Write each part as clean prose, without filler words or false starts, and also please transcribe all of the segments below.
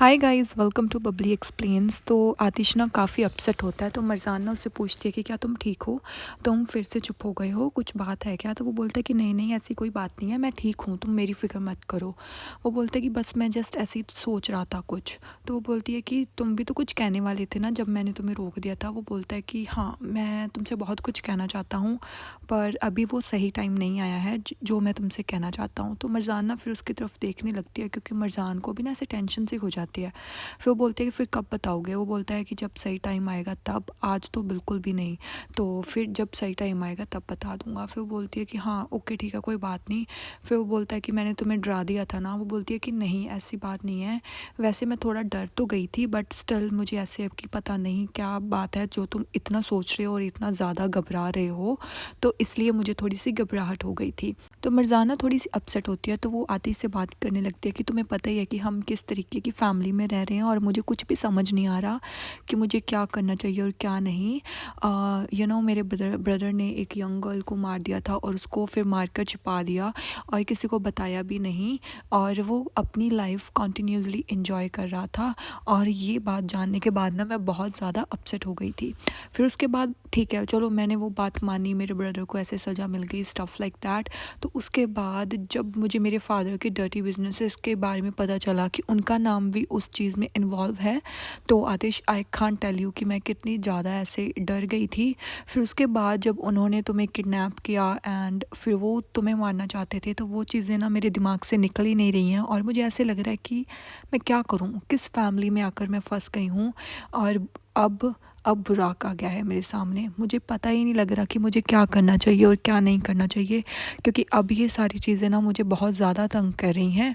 Hi guys, welcome to Bubbly explains. तो आतिश ना काफ़ी अपसेट होता है, तो मरजान ना उससे पूछती है कि क्या तुम ठीक हो। तुम फिर से चुप हो गए हो, कुछ बात है क्या। तो वो बोलता है कि नहीं नहीं, ऐसी कोई बात नहीं है, मैं ठीक हूँ, तुम मेरी फ़िक्र मत करो। वो बोलता है कि बस मैं जस्ट ऐसे ही सोच रहा था कुछ। तो वो बोलती है कि तुम भी तो कुछ कहने वाले थे ना जब मैंने तुम्हें रोक दिया था। वो बोलता है कि हाँ, मैं तुमसे बहुत कुछ कहना चाहता हूँ, पर अभी वो सही टाइम नहीं आया है जो मैं तुमसे कहना चाहता हूँ। तो मरजान ना फिर उसकी तरफ देखने लगती है, क्योंकि मरजान को भी ना ऐसे टेंशन सी हो जाती है। फिर वो बोलती है कि फिर कब बताओगे। वो बोलता है कि जब सही टाइम आएगा तब, आज तो बिल्कुल भी नहीं। तो फिर जब सही टाइम आएगा तब बता दूंगा। फिर वो बोलती है कि हाँ ओके ठीक है, कोई बात नहीं। फिर वो बोलता है कि मैंने तुम्हें डरा दिया था ना। वो बोलती है कि नहीं, ऐसी बात नहीं है। वैसे मैं थोड़ा डर तो गई थी, बट स्टिल मुझे ऐसे अब कि पता नहीं क्या बात है जो तुम इतना सोच रहे हो और इतना ज़्यादा घबरा रहे हो, तो इसलिए मुझे थोड़ी सी घबराहट हो गई थी। तो मरजाना थोड़ी सी अपसेट होती है, तो वो आतिश से बात करने लगती है कि तुम्हें पता ही है कि हम किस तरीके की फैमिली में रह रहे हैं, और मुझे कुछ भी समझ नहीं आ रहा कि मुझे क्या करना चाहिए और क्या नहीं। मेरे ब्रदर ने एक यंग गर्ल को मार दिया था, और उसको फिर मारकर छिपा दिया, और किसी को बताया भी नहीं, और वो अपनी लाइफ कॉन्टीन्यूसली इंजॉय कर रहा था। और ये बात जानने के बाद ना मैं बहुत ज़्यादा अपसेट हो गई थी। फिर उसके बाद ठीक है चलो, मैंने वो बात मानी, मेरे ब्रदर को ऐसे सज़ा मिल गई, स्टफ़ लाइक दैट। तो उसके बाद जब मुझे मेरे फादर के डर्टी बिजनेसेस के बारे में पता चला कि उनका नाम भी उस चीज़ में इन्वॉल्व है, तो आतिश, आई कांट टेल यू कि मैं कितनी ज़्यादा ऐसे डर गई थी। फिर उसके बाद जब उन्होंने तुम्हें किडनैप किया एंड फिर वो तुम्हें मारना चाहते थे, तो वो चीज़ें ना मेरे दिमाग से निकल ही नहीं रही हैं, और मुझे ऐसे लग रहा है कि मैं क्या करूं, किस फैमिली में आकर मैं फंस गई हूं। और अब अब बुराक आ गया है मेरे सामने, मुझे पता ही नहीं लग रहा कि मुझे क्या करना चाहिए और क्या नहीं करना चाहिए, क्योंकि अब ये सारी चीज़ें ना मुझे बहुत ज़्यादा तंग कर रही हैं।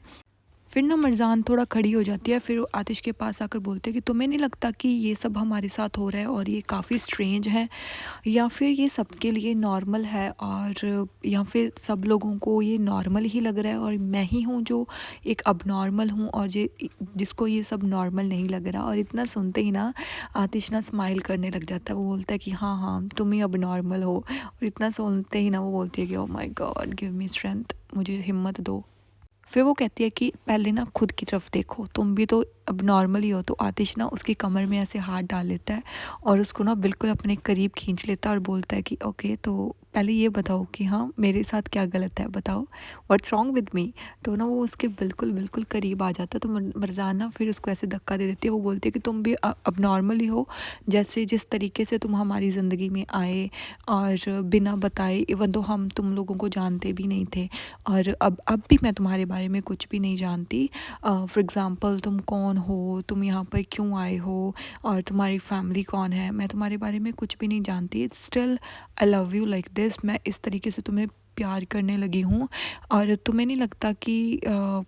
फिर ना मरजान थोड़ा खड़ी हो जाती है, फिर वो आतिश के पास आकर बोलते हैं कि तुम्हें नहीं लगता कि ये सब हमारे साथ हो रहा है और ये काफ़ी स्ट्रेंज है, या फिर ये सबके लिए नॉर्मल है, और या फिर सब लोगों को ये नॉर्मल ही लग रहा है और मैं ही हूँ जो एक अब नॉर्मल हूँ, और जिसको ये सब नॉर्मल नहीं लग रहा। और इतना सुनते ही ना आतिश ना स्माइल करने लग जाता है। वो बोलता है कि हाँ हाँ, तुम ही अब नॉर्मल हो। और इतना सुनते ही ना वो बोलती है कि oh my God, give me strength, मुझे हिम्मत दो। फिर वो कहती है कि पहले ना खुद की तरफ देखो, तुम भी तो अब नॉर्मल ही हो। तो आतिश ना उसकी कमर में ऐसे हाथ डाल लेता है, और उसको ना बिल्कुल अपने करीब खींच लेता है, और बोलता है कि ओके, तो पहले ये बताओ कि हाँ मेरे साथ क्या गलत है, बताओ व्हाट्स रॉन्ग विद मी। तो ना वो उसके बिल्कुल बिल्कुल करीब आ जाता है। तो मरजान ना फिर उसको ऐसे धक्का दे देती है। वो बोलती है कि तुम भी अब नॉर्मल ही हो, जैसे जिस तरीके से तुम हमारी ज़िंदगी में आए और बिना बताए, इवन तो हम तुम लोगों को जानते भी नहीं थे, और अब भी मैं तुम्हारे बारे में कुछ भी नहीं जानती। फॉर एग्ज़ाम्पल, तुम कौन हो, तुम यहाँ पर क्यों आए हो, और तुम्हारी फैमिली कौन है, मैं तुम्हारे बारे में कुछ भी नहीं जानती। Still I love you like this, मैं इस तरीके से तुम्हें प्यार करने लगी हूँ। और तुम्हें नहीं लगता कि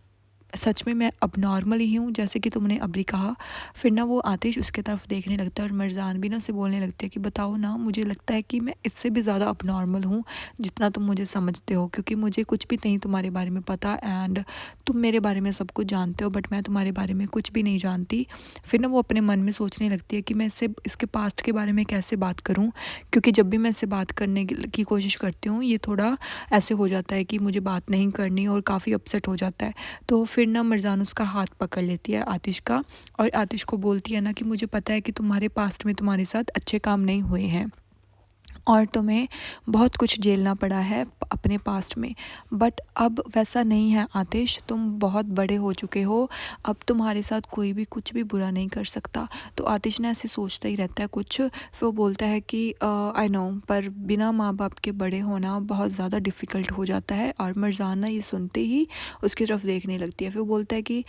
सच में मैं अब नॉर्मल ही हूँ, जैसे कि तुमने अभी कहा। फिर ना वो आतिश उसके तरफ देखने लगता है, और मरजान भी ना उसे बोलने लगती है कि बताओ ना, मुझे लगता है कि मैं इससे भी ज़्यादा अब नॉर्मल हूँ जितना तुम मुझे समझते हो, क्योंकि मुझे कुछ भी नहीं तुम्हारे बारे में पता, एंड तुम मेरे बारे में सब कुछ जानते हो, बट मैं तुम्हारे बारे में कुछ भी नहीं जानती। फिर ना वो अपने मन में सोचने लगती है कि मैं इससे इसके पास्ट के बारे में कैसे बात करूँ, क्योंकि जब भी मैं इससे बात करने की कोशिश करती हूँ, ये थोड़ा ऐसे हो जाता है कि मुझे बात नहीं करनी, और काफ़ी अपसेट हो जाता है। तो फिर ना मरजान उसका हाथ पकड़ लेती है आतिश का, और आतिश को बोलती है ना कि मुझे पता है कि तुम्हारे पास्ट में तुम्हारे साथ अच्छे काम नहीं हुए हैं, और तुम्हें बहुत कुछ झेलना पड़ा है अपने पास्ट में, बट अब वैसा नहीं है आतिश, तुम बहुत बड़े हो चुके हो, अब तुम्हारे साथ कोई भी कुछ भी बुरा नहीं कर सकता। तो आतिश ने ऐसे सोचता ही रहता है कुछ। फिर वो बोलता है कि आई नो, पर बिना माँ बाप के बड़े होना बहुत ज़्यादा डिफ़िकल्ट हो जाता है। और मरजाना ये सुनते ही उसकी तरफ देखने लगती है। फिर वो बोलता है कि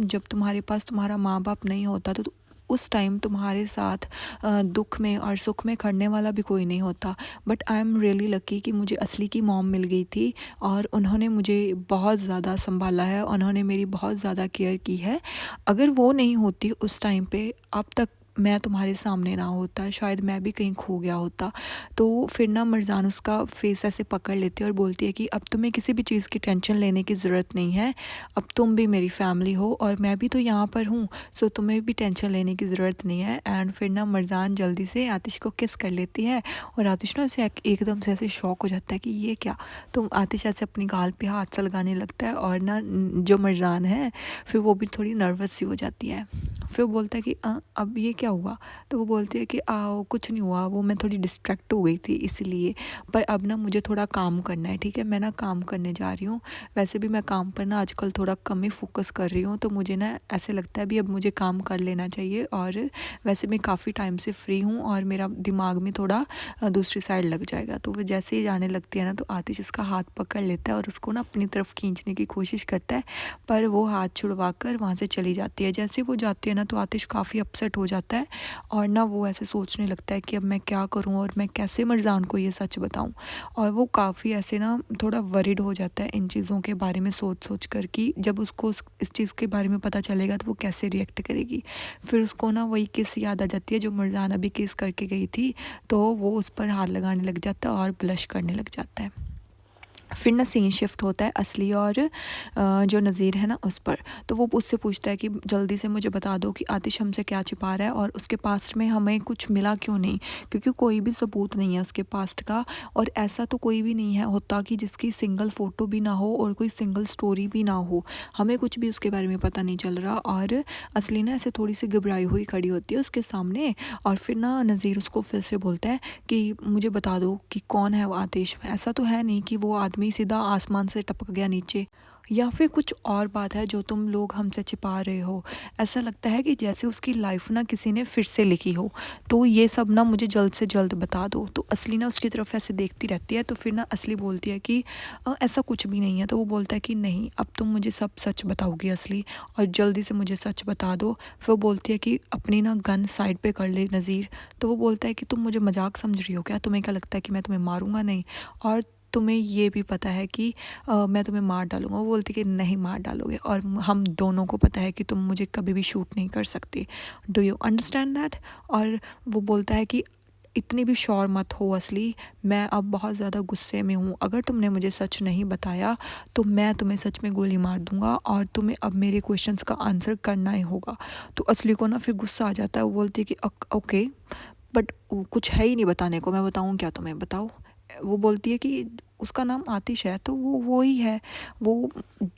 जब तुम्हारे पास तुम्हारा माँ बाप नहीं होता, तो उस टाइम तुम्हारे साथ दुख में और सुख में खड़ने वाला भी कोई नहीं होता। But I am really lucky कि मुझे असली की मॉम मिल गई थी, और उन्होंने मुझे बहुत ज़्यादा संभाला है, उन्होंने मेरी बहुत ज़्यादा केयर की है। अगर वो नहीं होती उस टाइम पे, अब तक मैं तुम्हारे सामने ना होता, शायद मैं भी कहीं खो गया होता। तो फिर ना मरजान उसका फेस ऐसे पकड़ लेती है और बोलती है कि अब तुम्हें किसी भी चीज़ की टेंशन लेने की ज़रूरत नहीं है, अब तुम भी मेरी फैमिली हो और मैं भी तो यहाँ पर हूँ, सो तुम्हें भी टेंशन लेने की ज़रूरत नहीं है। एंड फिर ना मरजान जल्दी से आतिश को किस कर लेती है और आतिश ना उसे एकदम से ऐसे शॉक हो जाता है कि ये क्या। तो आतिश ऐसे अपनी गाल पे हाथ से लगाने लगता है और ना जो मरजान है फिर वो भी थोड़ी नर्वस सी हो जाती है। फिर वो बोलता है कि अब ये क्या हुआ। तो वो बोलती है कि कुछ नहीं हुआ, वो मैं थोड़ी डिस्ट्रैक्ट हो गई थी इसलिए, पर अब ना मुझे थोड़ा काम करना है, ठीक है मैं ना काम करने जा रही हूँ। वैसे भी मैं काम पर ना आजकल थोड़ा कम ही फोकस कर रही हूँ, तो मुझे ना ऐसे लगता है भी अब मुझे काम कर लेना चाहिए। और वैसे मैं काफ़ी टाइम से फ्री हूँ और मेरा दिमाग में थोड़ा दूसरी साइड लग जाएगा। तो वो जैसे ही जाने लगती है ना, तो आतिश उसका हाथ पकड़ लेता है और उसको ना अपनी तरफ खींचने की कोशिश करता है, पर वो हाथ छुड़वा कर वहाँ से चली जाती है। जैसे वो जाती है ना, तो आतिश काफ़ी अपसेट हो जाता है और ना वो ऐसे सोचने लगता है कि अब मैं क्या करूँ और मैं कैसे मरजान को ये सच बताऊँ। और वो काफ़ी ऐसे ना थोड़ा वरीड हो जाता है इन चीज़ों के बारे में सोच सोच कर कि जब उसको इस चीज़ के बारे में पता चलेगा तो वो कैसे रिएक्ट करेगी। फिर उसको ना वही किस याद आ जाती है जो मरजान अभी किस करके गई थी, तो वो उस पर हाथ लगाने लग जाता है और ब्लश करने लग जाता है। फिर ना सीन शिफ्ट होता है असली और जो नज़ीर है ना उस पर। तो वो उससे पूछता है कि जल्दी से मुझे बता दो कि आतिश हमसे क्या छिपा रहा है और उसके पास्ट में हमें कुछ मिला क्यों नहीं, क्योंकि कोई भी सबूत नहीं है उसके पास्ट का। और ऐसा तो कोई भी नहीं है होता कि जिसकी सिंगल फ़ोटो भी ना हो और कोई सिंगल स्टोरी भी ना हो, हमें कुछ भी उसके बारे में पता नहीं चल रहा। और असली ना ऐसे थोड़ी सी घबराई हुई खड़ी होती है उसके सामने। और फिर ना नज़ीर उसको फिर से बोलता है कि मुझे बता दो कि कौन है वो आतिश। ऐसा तो है नहीं कि वो आदमी सीधा आसमान से टपक गया नीचे, या फिर कुछ और बात है जो तुम लोग हमसे छिपा रहे हो। ऐसा लगता है कि जैसे उसकी लाइफ ना किसी ने फिर से लिखी हो, तो ये सब ना मुझे जल्द से जल्द बता दो। तो असली ना उसकी तरफ ऐसे देखती रहती है। तो फिर ना असली बोलती है कि ऐसा कुछ भी नहीं है। तो वो बोलता है कि नहीं, अब तुम मुझे सब सच बताओगी असली, और जल्दी से मुझे सच बता दो। फिर वो बोलती है कि अपनी ना गन साइड पे कर ले नज़ीर। तो वो बोलता है कि तुम मुझे मजाक समझ रही हो क्या, तुम्हें क्या लगता है कि मैं तुम्हें मारूंगा नहीं, और तुम्हें ये भी पता है कि मैं तुम्हें मार डालूंगा। वो बोलती कि नहीं मार डालोगे, और हम दोनों को पता है कि तुम मुझे कभी भी शूट नहीं कर सकती। Do you understand that. और वो बोलता है कि इतनी भी श्योर मत हो असली, मैं अब बहुत ज़्यादा गुस्से में हूँ, अगर तुमने मुझे सच नहीं बताया तो मैं तुम्हें सच में गोली मार दूंगा और तुम्हें अब मेरे क्वेश्चंस का आंसर करना ही होगा। तो असली को ना फिर गुस्सा आ जाता है। वो बोलती है कि ओके, बट कुछ है ही नहीं बताने को, मैं बताऊँ क्या तुम्हें, बताओ। वो बोलती है कि उसका नाम आतिश है, तो वो ही है, वो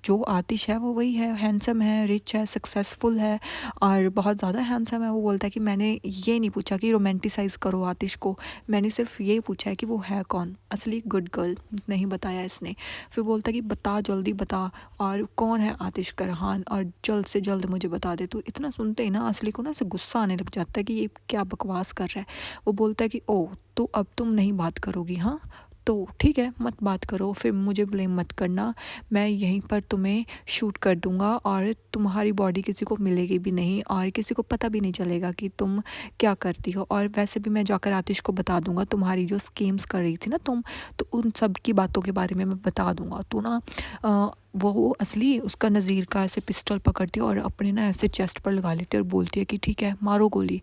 जो आतिश है वो वही है, हैंडसम है, रिच है, सक्सेसफुल है और बहुत ज़्यादा हैंडसम है। वो बोलता है कि मैंने ये नहीं पूछा कि रोमांटिसाइज़ करो आतिश को, मैंने सिर्फ ये पूछा है कि वो है कौन। असली गुड गर्ल, नहीं बताया इसने। फिर बोलता है कि बता, जल्दी बता, और कौन है आतिश करहान, और जल्द से जल्द मुझे बता दे। तो इतना सुनते ही ना असली को ना से गुस्सा आने लग जाता है कि ये क्या बकवास कर रहा है। वो बोलता है कि ओ, तो अब तुम नहीं बात करोगी, हाँ तो ठीक है, मत बात करो, फिर मुझे ब्लेम मत करना, मैं यहीं पर तुम्हें शूट कर दूंगा और तुम्हारी बॉडी किसी को मिलेगी भी नहीं और किसी को पता भी नहीं चलेगा कि तुम क्या करती हो। और वैसे भी मैं जाकर आतिश को बता दूंगा तुम्हारी जो स्कीम्स कर रही थी ना तुम, तो उन सब की बातों के बारे में मैं बता दूंगा। तो ना वो असली उसका नज़ीर का ऐसे पिस्टल पकड़ती है और अपने ना ऐसे चेस्ट पर लगा लेती है और बोलती है कि ठीक है, मारो गोली,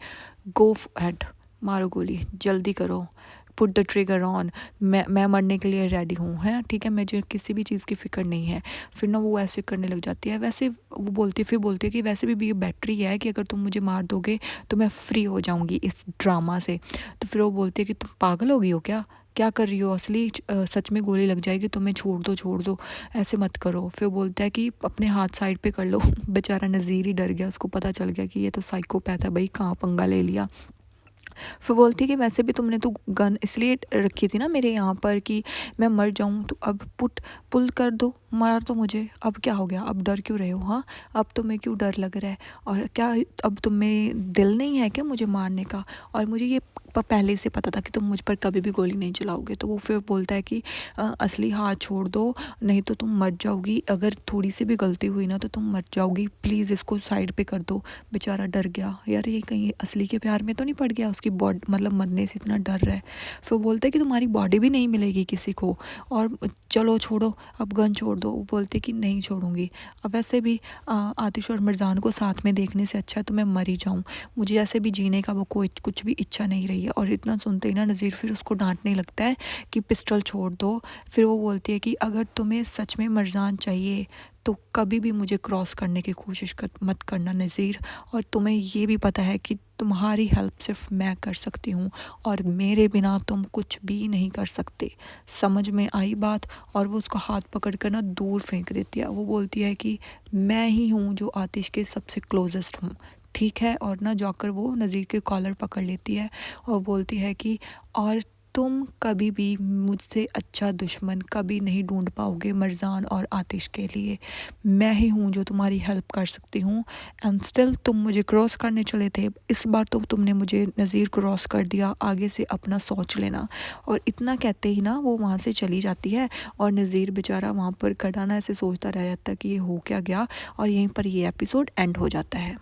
गो हेड, मारो गोली, जल्दी करो, पुट द ट्रिगर ऑन, मैं मरने के लिए रेडी हूँ, है ठीक है, मुझे किसी भी चीज़ की फ़िक्र नहीं है। फिर ना वो ऐसे करने लग जाती है। वैसे वो बोलती है, फिर बोलती है कि वैसे भी ये बैटरी है कि अगर तुम मुझे मार दोगे तो मैं फ्री हो जाऊँगी इस ड्रामा से। तो फिर वो बोलती है कि तुम पागल हो गई हो क्या, क्या कर रही हो असली, सच में गोली लग जाएगी तुम्हें, छोड़ दो छोड़ दो, ऐसे मत करो। फिर बोलता है कि अपने हाथ साइड पे कर लो। बेचारा नज़ीर ही डर गया, उसको पता चल गया कि ये तो साइकोपैथ है भाई, कहाँ पंगा ले लिया। फिर बोलती है कि वैसे भी तुमने तो गन इसलिए रखी थी ना मेरे यहाँ पर कि मैं मर जाऊँ, तो अब पुल कर दो, मार दो मुझे, अब क्या हो गया, अब डर क्यों रहे हो, हाँ अब तुम्हें क्यों डर लग रहा है, और क्या अब तुम्हें दिल नहीं है क्या मुझे मारने का, और मुझे ये पहले से पता था कि तुम मुझ पर कभी भी गोली नहीं चलाओगे। तो वो फिर बोलता है कि असली हाथ छोड़ दो, नहीं तो तुम मर जाओगी, अगर थोड़ी सी भी गलती हुई ना तो तुम मर जाओगी, प्लीज़ इसको साइड पे कर दो। बेचारा डर गया, यार ये कहीं असली के प्यार में तो नहीं पड़ गया, उसकी बॉडी मतलब मरने से इतना डर रहा है। फिर बोलता है कि तुम्हारी बॉडी भी नहीं मिलेगी किसी को, और चलो छोड़ो, अब गन छोड़ दो। वो बोलती है कि नहीं छोड़ूँगी। अब वैसे भी आतिश और मिर्ज़ान को साथ में देखने से अच्छा है तो मैं मर ही जाऊँ। मुझे ऐसे भी जीने का वो कोई कुछ भी इच्छा नहीं रही है। और इतना सुनते ही ना नज़ीर फिर उसको डाँटने लगता है कि पिस्टल छोड़ दो। फिर वो बोलती है कि अगर तुम्हें सच में मिर्ज़ान चाहिए तो कभी भी मुझे क्रॉस करने की कोशिश मत करना नज़ीर। और तुम्हें ये भी पता है कि तुम्हारी हेल्प सिर्फ मैं कर सकती हूँ और मेरे बिना तुम कुछ भी नहीं कर सकते। समझ में आई बात? और वो उसका हाथ पकड़ कर ना दूर फेंक देती है। वो बोलती है कि मैं ही हूँ जो आतिश के सबसे क्लोजेस्ट हूँ, ठीक है? और ना जाकर वो नज़ीर के कॉलर पकड़ लेती है और बोलती है कि और तुम कभी भी मुझसे अच्छा दुश्मन कभी नहीं ढूंढ पाओगे मिर्ज़ान और आतिश के लिए। मैं ही हूँ जो तुम्हारी हेल्प कर सकती हूँ। एंड स्टिल तुम मुझे क्रॉस करने चले थे, इस बार तो तुमने मुझे नज़ीर क्रॉस कर दिया, आगे से अपना सोच लेना। और इतना कहते ही ना वो वहाँ से चली जाती है और नज़ीर बेचारा वहाँ पर खड़ा ना ऐसे सोचता रह जाता है कि ये हो क्या गया। और यहीं पर ये एपिसोड एंड हो जाता है।